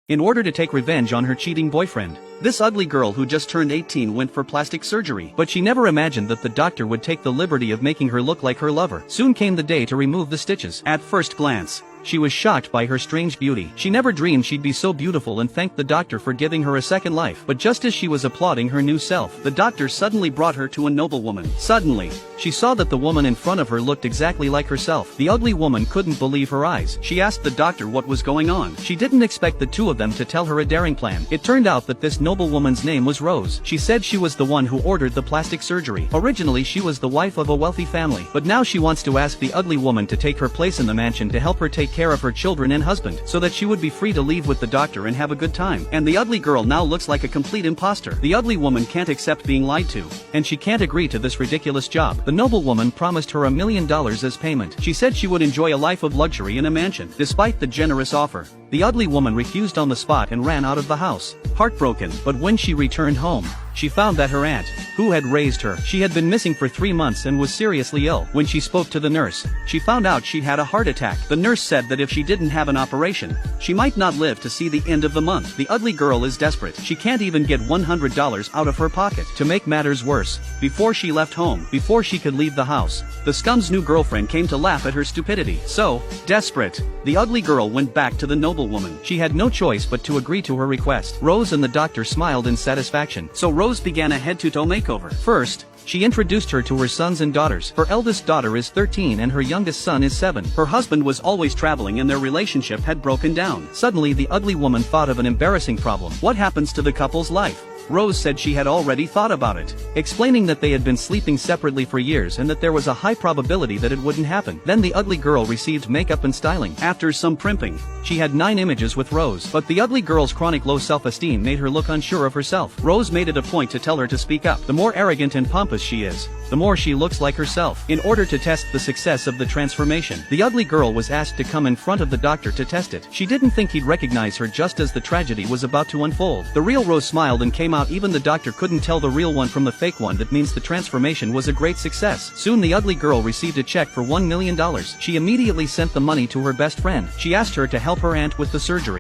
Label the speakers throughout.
Speaker 1: in order to take revenge on her cheating boyfriend. This ugly girl who just turned 18 went for plastic surgery, but she never imagined that the doctor would take the liberty of making her look like her lover. Soon came the day to remove the stitches. At first glance, she was shocked by her strange beauty. She never dreamed she'd be so beautiful and thanked the doctor for giving her a second life. But just as she was applauding her new self, the doctor suddenly brought her to a noblewoman. Suddenly, she saw that the woman in front of her looked exactly like herself. The ugly woman couldn't believe her eyes. She asked the doctor what was going on. She didn't expect the two of them to tell her a daring plan. It turned out that this noblewoman's name was Rose. She said she was the one who ordered the plastic surgery. Originally she was the wife of a wealthy family, but now she wants to ask the ugly woman to take her place in the mansion to help her take care of her children and husband, so that she would be free to leave with the doctor and have a good time. And the ugly girl now looks like a complete imposter. The ugly woman can't accept being lied to, and she can't agree to this ridiculous job. The noblewoman promised her $1 million as payment. She said she would enjoy a life of luxury in a mansion. Despite the generous offer, the ugly woman refused on the spot and ran out of the house, heartbroken. But when she returned home, she found that her aunt, who had raised her, she had been missing for 3 months and was seriously ill. When she spoke to the nurse, she found out she'd had a heart attack. The nurse said that if she didn't have an operation, she might not live to see the end of the month. The ugly girl is desperate. She can't even get $100 out of her pocket. To make matters worse, before she left home, before she could leave the house, the scum's new girlfriend came to laugh at her stupidity. So, desperate, the ugly girl went back to the noblewoman. She had no choice but to agree to her request. Rose and the doctor smiled in satisfaction. So Rose began a head-to-toe makeover. First, she introduced her to her sons and daughters. Her eldest daughter is 13 and her youngest son is 7. Her husband was always traveling and their relationship had broken down. Suddenly the ugly woman thought of an embarrassing problem. What happens to the couple's life? Rose said she had already thought about it, explaining that they had been sleeping separately for years and that there was a high probability that it wouldn't happen. Then the ugly girl received makeup and styling. After some primping, she had 9 images with Rose, but the ugly girl's chronic low self-esteem made her look unsure of herself. Rose made it a point to tell her to speak up. The more arrogant and pompous she is, the more she looks like herself. In order to test the success of the transformation, the ugly girl was asked to come in front of the doctor to test it. She didn't think he'd recognize her just as the tragedy was about to unfold. The real Rose smiled and came out. Even the doctor couldn't tell the real one from the fake one. That means the transformation was a great success. Soon the ugly girl received a check for $1 million. She immediately sent the money to her best friend. She asked her to help her aunt with the surgery.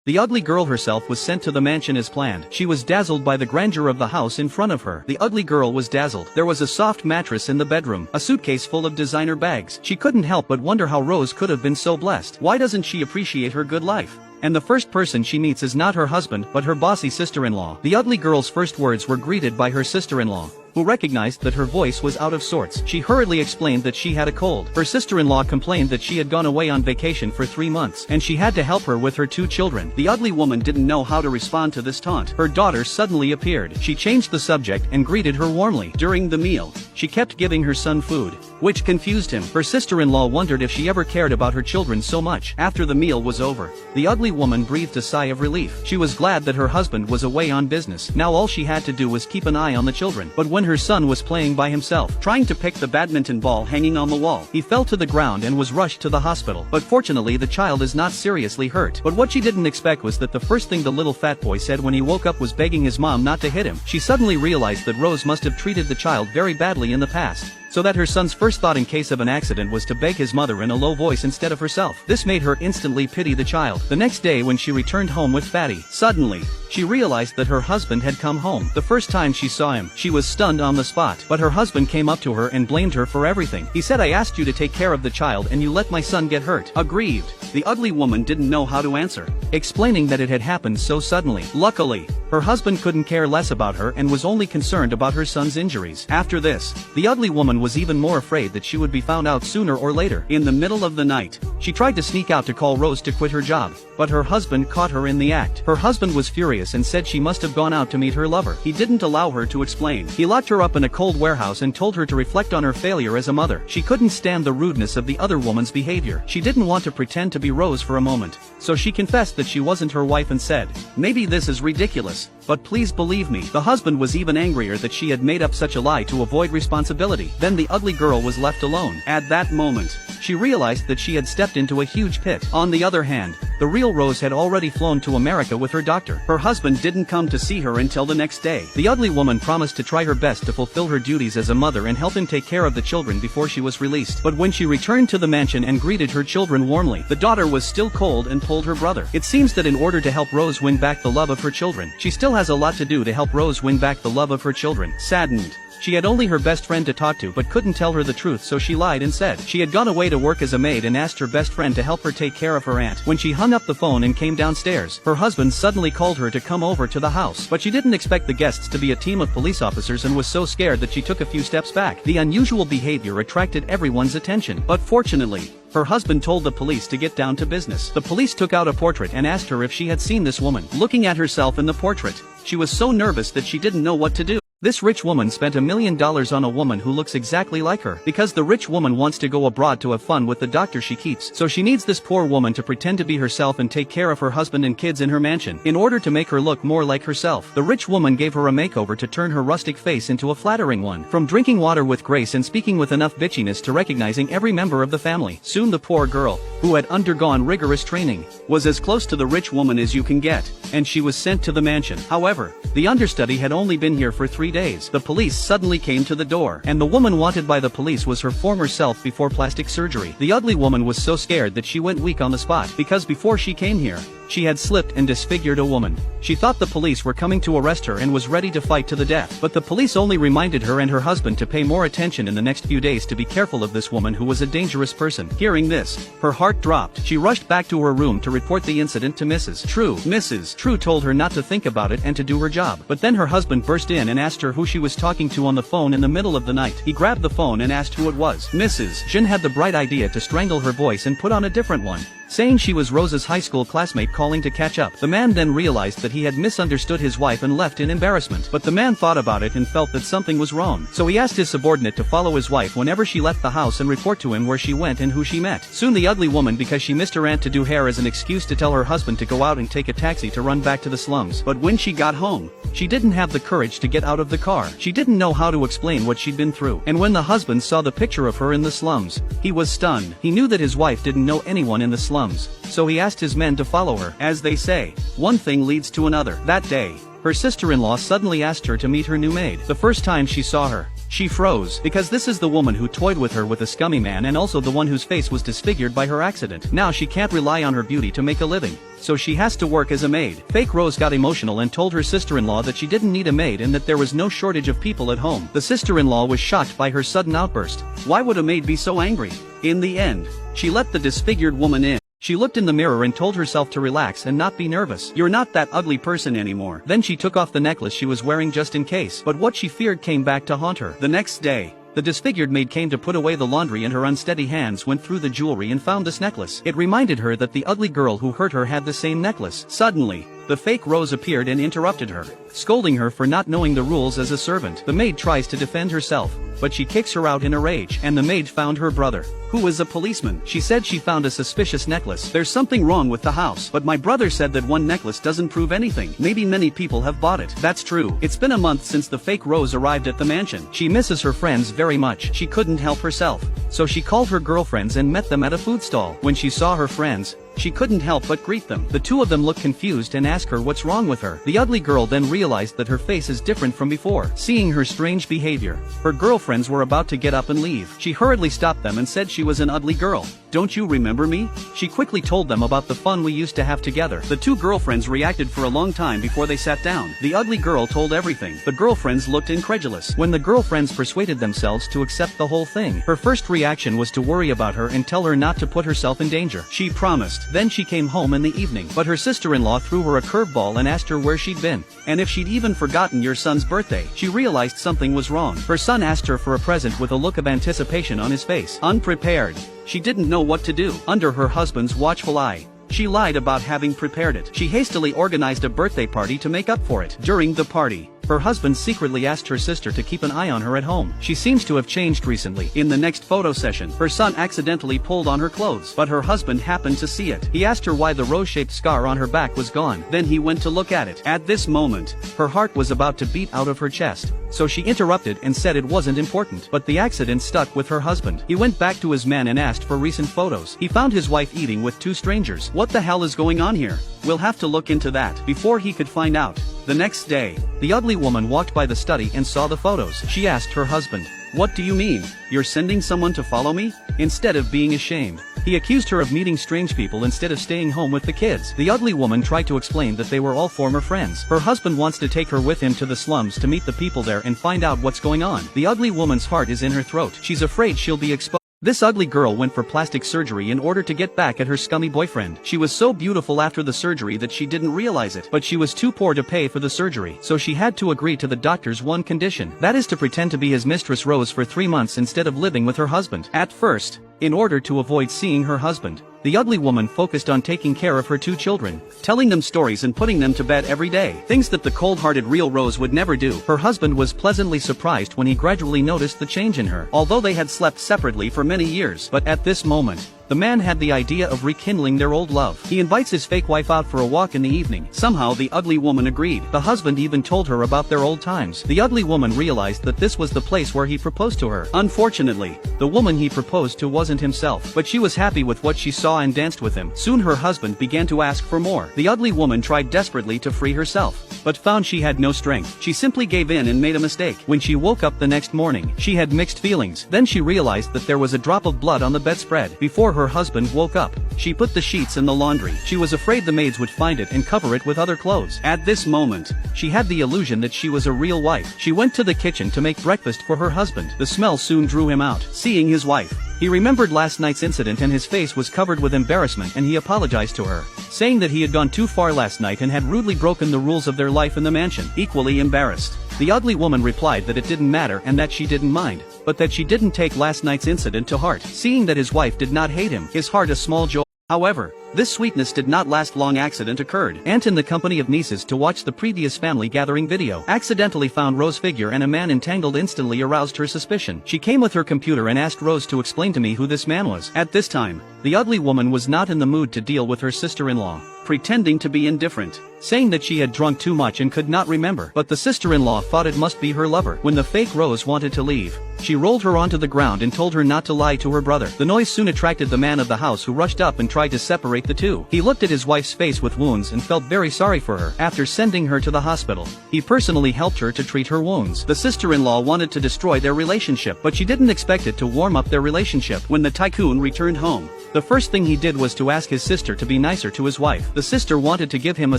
Speaker 1: The ugly girl herself was sent to the mansion as planned. She was dazzled by the grandeur of the house in front of her. The ugly girl was dazzled. There was a soft mattress in the bedroom, a suitcase full of designer bags. She couldn't help but wonder how Rose could have been so blessed. Why doesn't she appreciate her good life? And the first person she meets is not her husband, but her bossy sister-in-law. The ugly girl's first words were greeted by her sister-in-law, who recognized that her voice was out of sorts. She hurriedly explained that she had a cold. Her sister-in-law complained that she had gone away on vacation for 3 months, and she had to help her with her 2 children. The ugly woman didn't know how to respond to this taunt. Her daughter suddenly appeared. She changed the subject and greeted her warmly. During the meal, she kept giving her son food, which confused him. Her sister-in-law wondered if she ever cared about her children so much. After the meal was over, the ugly woman breathed a sigh of relief. She was glad that her husband was away on business. Now all she had to do was keep an eye on the children. But when her son was playing by himself, trying to pick the badminton ball hanging on the wall, he fell to the ground and was rushed to the hospital. But fortunately the child is not seriously hurt. But what she didn't expect was that the first thing the little fat boy said when he woke up was begging his mom not to hit him. She suddenly realized that Rose must have treated the child very badly in the past, so that her son's first thought in case of an accident was to beg his mother in a low voice instead of herself. This made her instantly pity the child. The next day when she returned home with Fatty, suddenly, she realized that her husband had come home. The first time she saw him, she was stunned on the spot. But her husband came up to her and blamed her for everything. He said, "I asked you to take care of the child and you let my son get hurt." Aggrieved, the ugly woman didn't know how to answer, explaining that it had happened so suddenly. Luckily, her husband couldn't care less about her and was only concerned about her son's injuries. After this, the ugly woman was even more afraid that she would be found out sooner or later. In the middle of the night, she tried to sneak out to call Rose to quit her job, but her husband caught her in the act. Her husband was furious and said she must have gone out to meet her lover. He didn't allow her to explain. He locked her up in a cold warehouse and told her to reflect on her failure as a mother. She couldn't stand the rudeness of the other woman's behavior. She didn't want to pretend to be Rose for a moment, so she confessed that she wasn't her wife and said, "Maybe this is ridiculous, but please believe me." The husband was even angrier that she had made up such a lie to avoid responsibility. Then then the ugly girl was left alone. At that moment, she realized that she had stepped into a huge pit. On the other hand, the real Rose had already flown to America with her doctor. Her husband didn't come to see her until the next day. The ugly woman promised to try her best to fulfill her duties as a mother and help him take care of the children before she was released. But when she returned to the mansion and greeted her children warmly, the daughter was still cold and told her brother. It seems that in order to help Rose win back the love of her children, she still has a lot to do to help Rose win back the love of her children. Saddened, she had only her best friend to talk to but couldn't tell her the truth, so she lied and said she had gone away to work as a maid and asked her best friend to help her take care of her aunt. When she hung up the phone and came downstairs, her husband suddenly called her to come over to the house. But she didn't expect the guests to be a team of police officers and was so scared that she took a few steps back. The unusual behavior attracted everyone's attention. But fortunately, her husband told the police to get down to business. The police took out a portrait and asked her if she had seen this woman. Looking at herself in the portrait, she was so nervous that she didn't know what to do. This rich woman spent $1 million on a woman who looks exactly like her. Because the rich woman wants to go abroad to have fun with the doctor she keeps, so she needs this poor woman to pretend to be herself and take care of her husband and kids in her mansion, in order to make her look more like herself. The rich woman gave her a makeover to turn her rustic face into a flattering one. From drinking water with grace and speaking with enough bitchiness to recognizing every member of the family. Soon the poor girl, who had undergone rigorous training, was as close to the rich woman as you can get, and she was sent to the mansion. However, the understudy had only been here for 3 days. The police suddenly came to the door, and the woman wanted by the police was her former self before plastic surgery. The ugly woman was so scared that she went weak on the spot, because before she came here, she had slipped and disfigured a woman. She thought the police were coming to arrest her and was ready to fight to the death. But the police only reminded her and her husband to pay more attention in the next few days to be careful of this woman who was a dangerous person. Hearing this, her heart dropped. She rushed back to her room to report the incident to Mrs. True. Mrs. True told her not to think about it and to do her job. But then her husband burst in and asked her who she was talking to on the phone in the middle of the night. He grabbed the phone and asked who it was. Mrs. Jin had the bright idea to strangle her voice and put on a different one, saying she was Rose's high school classmate calling to catch up. The man then realized that he had misunderstood his wife and left in embarrassment. But the man thought about it and felt that something was wrong. So he asked his subordinate to follow his wife whenever she left the house and report to him where she went and who she met. Soon the ugly woman, because she missed her aunt to do hair as an excuse to tell her husband to go out and take a taxi to run back to the slums. But when she got home, she didn't have the courage to get out of the car. She didn't know how to explain what she'd been through. And when the husband saw the picture of her in the slums, he was stunned. He knew that his wife didn't know anyone in the slums, so he asked his men to follow her. As they say, one thing leads to another. That day, her sister-in-law suddenly asked her to meet her new maid. The first time she saw her, she froze, because this is the woman who toyed with her with a scummy man and also the one whose face was disfigured by her accident. Now she can't rely on her beauty to make a living, so she has to work as a maid. Fake Rose got emotional and told her sister-in-law that she didn't need a maid and that there was no shortage of people at home. The sister-in-law was shocked by her sudden outburst. Why would a maid be so angry? In the end, she let the disfigured woman in. She looked in the mirror and told herself to relax and not be nervous. You're not that ugly person anymore. Then she took off the necklace she was wearing just in case. But what she feared came back to haunt her. The next day, the disfigured maid came to put away the laundry and her unsteady hands went through the jewelry and found this necklace. It reminded her that the ugly girl who hurt her had the same necklace. Suddenly, the fake Rose appeared and interrupted her, scolding her for not knowing the rules as a servant. The maid tries to defend herself, but she kicks her out in a rage. And the maid found her brother, who is a policeman. She said she found a suspicious necklace. There's something wrong with the house. But my brother said that one necklace doesn't prove anything. Maybe many people have bought it. That's true. It's been a month since the fake Rose arrived at the mansion. She misses her friends very much. She couldn't help herself, so she called her girlfriends and met them at a food stall. When she saw her friends, she couldn't help but greet them. The two of them looked confused and asked her what's wrong with her. The ugly girl then realized that her face is different from before. Seeing her strange behavior, her girlfriends were about to get up and leave. She hurriedly stopped them and said she was an ugly girl. Don't you remember me? She quickly told them about the fun we used to have together. The two girlfriends reacted for a long time before they sat down. The ugly girl told everything. The girlfriends looked incredulous. When the girlfriends persuaded themselves to accept the whole thing, her first reaction was to worry about her and tell her not to put herself in danger. She promised. Then she came home in the evening, but her sister-in-law threw her a curveball and asked her where she'd been, and if she'd even forgotten your son's birthday. She realized something was wrong. Her son asked her for a present with a look of anticipation on his face. Unprepared, she didn't know what to do. Under her husband's watchful eye, she lied about having prepared it. She hastily organized a birthday party to make up for it. During the party, her husband secretly asked her sister to keep an eye on her at home. She seems to have changed recently. In the next photo session, her son accidentally pulled on her clothes, but her husband happened to see it. He asked her why the rose-shaped scar on her back was gone. Then he went to look at it. At this moment, her heart was about to beat out of her chest, so she interrupted and said it wasn't important. But the accident stuck with her husband. He went back to his man and asked for recent photos. He found his wife eating with two strangers. What the hell is going on here? We'll have to look into that. Before he could find out, the next day, the ugly woman walked by the study and saw the photos. She asked her husband, "What do you mean? You're sending someone to follow me?" Instead of being ashamed, he accused her of meeting strange people instead of staying home with the kids. The ugly woman tried to explain that they were all former friends. Her husband wants to take her with him to the slums to meet the people there and find out what's going on. The ugly woman's heart is in her throat. She's afraid she'll be exposed. This ugly girl went for plastic surgery in order to get back at her scummy boyfriend. She was so beautiful after the surgery that she didn't realize it, but she was too poor to pay for the surgery, so she had to agree to the doctor's one condition. That is to pretend to be his mistress Rose for 3 months instead of living with her husband. At first, in order to avoid seeing her husband, the ugly woman focused on taking care of her 2 children, telling them stories and putting them to bed every day. Things that the cold-hearted real Rose would never do. Her husband was pleasantly surprised when he gradually noticed the change in her, although they had slept separately for many years. But at this moment, the man had the idea of rekindling their old love. He invites his fake wife out for a walk in the evening. Somehow the ugly woman agreed. The husband even told her about their old times. The ugly woman realized that this was the place where he proposed to her. Unfortunately, the woman he proposed to wasn't himself, but she was happy with what she saw and danced with him. Soon her husband began to ask for more. The ugly woman tried desperately to free herself, but found she had no strength. She simply gave in and made a mistake. When she woke up the next morning, she had mixed feelings. Then she realized that there was a drop of blood on the bedspread. Before her husband woke up, she put the sheets in the laundry. She was afraid the maids would find it and cover it with other clothes. At this moment, she had the illusion that she was a real wife. She went to the kitchen to make breakfast for her husband. The smell soon drew him out. Seeing his wife, he remembered last night's incident and his face was covered with embarrassment, and he apologized to her, saying that he had gone too far last night and had rudely broken the rules of their life in the mansion. Equally embarrassed, the ugly woman replied that it didn't matter and that she didn't mind, but that she didn't take last night's incident to heart. Seeing that his wife did not hate him, his heart a small joy. However, this sweetness did not last long. Accident occurred. Aunt, in the company of nieces to watch the previous family gathering video, accidentally found Rose's figure and a man entangled instantly aroused her suspicion. She came with her computer and asked Rose to explain to me who this man was. At this time, the ugly woman was not in the mood to deal with her sister-in-law, pretending to be indifferent, saying that she had drunk too much and could not remember. But the sister-in-law thought it must be her lover. When the fake Rose wanted to leave, she rolled her onto the ground and told her not to lie to her brother. The noise soon attracted the man of the house, who rushed up and tried to separate the two. He looked at his wife's face with wounds and felt very sorry for her. After sending her to the hospital, he personally helped her to treat her wounds. The sister-in-law wanted to destroy their relationship, but she didn't expect it to warm up their relationship. When the tycoon returned home, the first thing he did was to ask his sister to be nicer to his wife. The sister wanted to give him a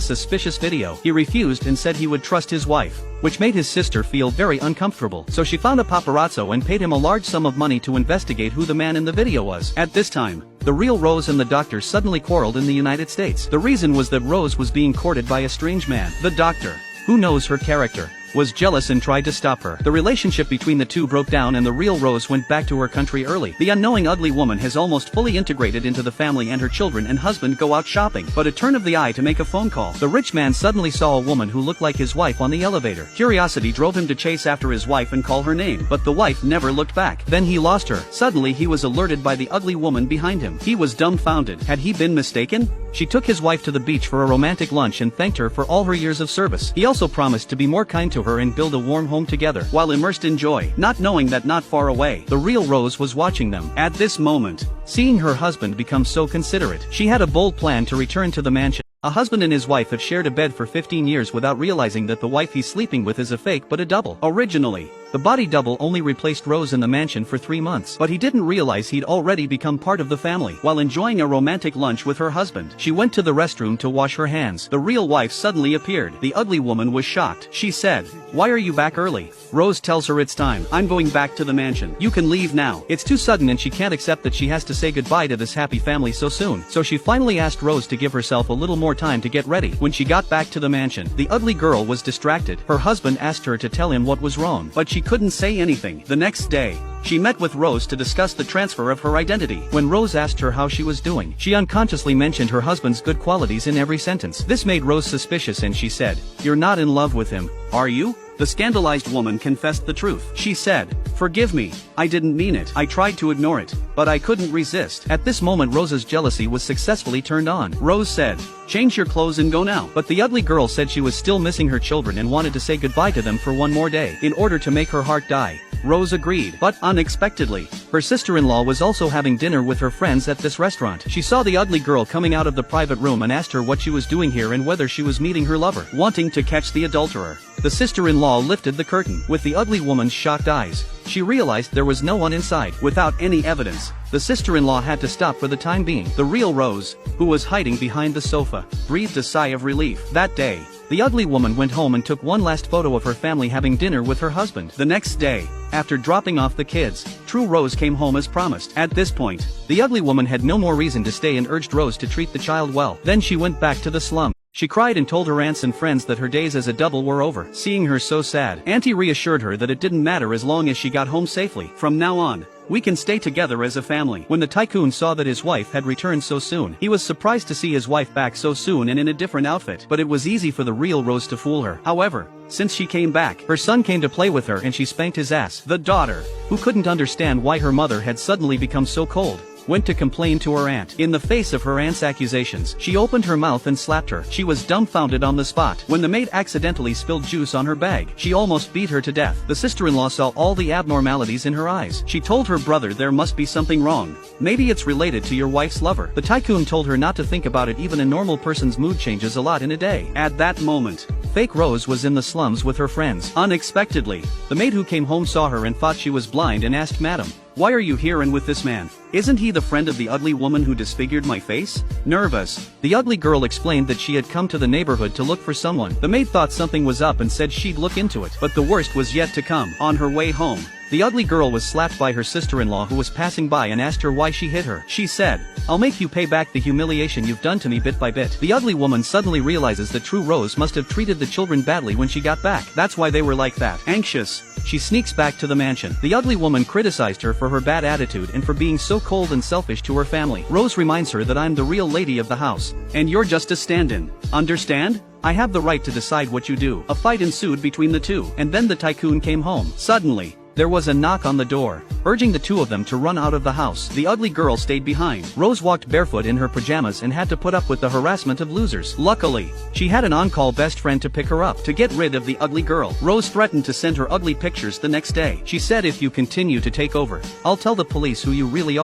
Speaker 1: suspicious video. He refused and said he would trust his wife, which made his sister feel very uncomfortable. So she found a paparazzo and paid him a large sum of money to investigate who the man in the video was. At this time, the real Rose and the doctor suddenly quarreled in the United States. The reason was that Rose was being courted by a strange man. The doctor, who knows her character, was jealous and tried to stop her. The relationship between the two broke down and the real Rose went back to her country early. The unknowing ugly woman has almost fully integrated into the family, and her children and husband go out shopping. But a turn of the eye to make a phone call. The rich man suddenly saw a woman who looked like his wife on the elevator. Curiosity drove him to chase after his wife and call her name, but the wife never looked back. Then he lost her. Suddenly he was alerted by the ugly woman behind him. He was dumbfounded. Had he been mistaken? She took his wife to the beach for a romantic lunch and thanked her for all her years of service. He also promised to be more kind to her and build a warm home together, while immersed in joy, not knowing that not far away, the real Rose was watching them. At this moment, seeing her husband become so considerate, she had a bold plan to return to the mansion. A husband and his wife have shared a bed for 15 years without realizing that the wife he's sleeping with is a fake but a double. Originally, the body double only replaced Rose in the mansion for 3 months, but he didn't realize he'd already become part of the family. While enjoying a romantic lunch with her husband, she went to the restroom to wash her hands. The real wife suddenly appeared. The ugly woman was shocked. She said, "Why are you back early?" Rose tells her it's time. "I'm going back to the mansion. You can leave now." It's too sudden and she can't accept that she has to say goodbye to this happy family so soon. So she finally asked Rose to give herself a little more time to get ready. When she got back to the mansion, the ugly girl was distracted. Her husband asked her to tell him what was wrong, but she couldn't say anything. The next day, she met with Rose to discuss the transfer of her identity. When Rose asked her how she was doing, she unconsciously mentioned her husband's good qualities in every sentence. This made Rose suspicious and she said, "You're not in love with him, are you?" The scandalized woman confessed the truth. She said, "Forgive me, I didn't mean it. I tried to ignore it, but I couldn't resist." At this moment Rose's jealousy was successfully turned on. Rose said, "Change your clothes and go now." But the ugly girl said she was still missing her children and wanted to say goodbye to them for one more day. In order to make her heart die, Rose agreed. But unexpectedly, her sister-in-law was also having dinner with her friends at this restaurant. She saw the ugly girl coming out of the private room and asked her what she was doing here and whether she was meeting her lover. Wanting to catch the adulterer, the sister-in-law lifted the curtain. With the ugly woman's shocked eyes, she realized there was no one inside. Without any evidence, the sister-in-law had to stop for the time being. The real Rose, who was hiding behind the sofa, breathed a sigh of relief. That day, the ugly woman went home and took one last photo of her family having dinner with her husband. The next day, after dropping off the kids, true Rose came home as promised. At this point, the ugly woman had no more reason to stay and urged Rose to treat the child well. Then she went back to the slum. She cried and told her aunts and friends that her days as a double were over. Seeing her so sad, Auntie reassured her that it didn't matter as long as she got home safely. "From now on, we can stay together as a family." When the tycoon saw that his wife had returned so soon, he was surprised to see his wife back so soon and in a different outfit. But it was easy for the real Rose to fool her. However, since she came back, her son came to play with her and she spanked his ass. The daughter, who couldn't understand why her mother had suddenly become so cold, went to complain to her aunt. In the face of her aunt's accusations, she opened her mouth and slapped her. She was dumbfounded on the spot. When the maid accidentally spilled juice on her bag, she almost beat her to death. The sister-in-law saw all the abnormalities in her eyes. She told her brother there must be something wrong. Maybe it's related to your wife's lover. The tycoon told her not to think about it. Even a normal person's mood changes a lot in a day. At that moment, fake Rose was in the slums with her friends. Unexpectedly, the maid who came home saw her and thought she was blind and asked, "Madam, why are you here and with this man? Isn't he the friend of the ugly woman who disfigured my face?" Nervous, the ugly girl explained that she had come to the neighborhood to look for someone. The maid thought something was up and said she'd look into it. But the worst was yet to come. On her way home, the ugly girl was slapped by her sister-in-law who was passing by and asked her why she hit her. She said, "I'll make you pay back the humiliation you've done to me bit by bit." The ugly woman suddenly realizes that true Rose must have treated the children badly when she got back. That's why they were like that. Anxious, she sneaks back to the mansion. The ugly woman criticized her for her bad attitude and for being so cold and selfish to her family. Rose reminds her that I'm the real lady of the house, and you're just a stand-in. Understand? I have the right to decide what you do. A fight ensued between the two, and then the tycoon came home. Suddenly, there was a knock on the door, urging the two of them to run out of the house. The ugly girl stayed behind. Rose walked barefoot in her pajamas and had to put up with the harassment of losers. Luckily, she had an on-call best friend to pick her up. To get rid of the ugly girl, Rose threatened to send her ugly pictures the next day. She said, "If you continue to take over, I'll tell the police who you really are."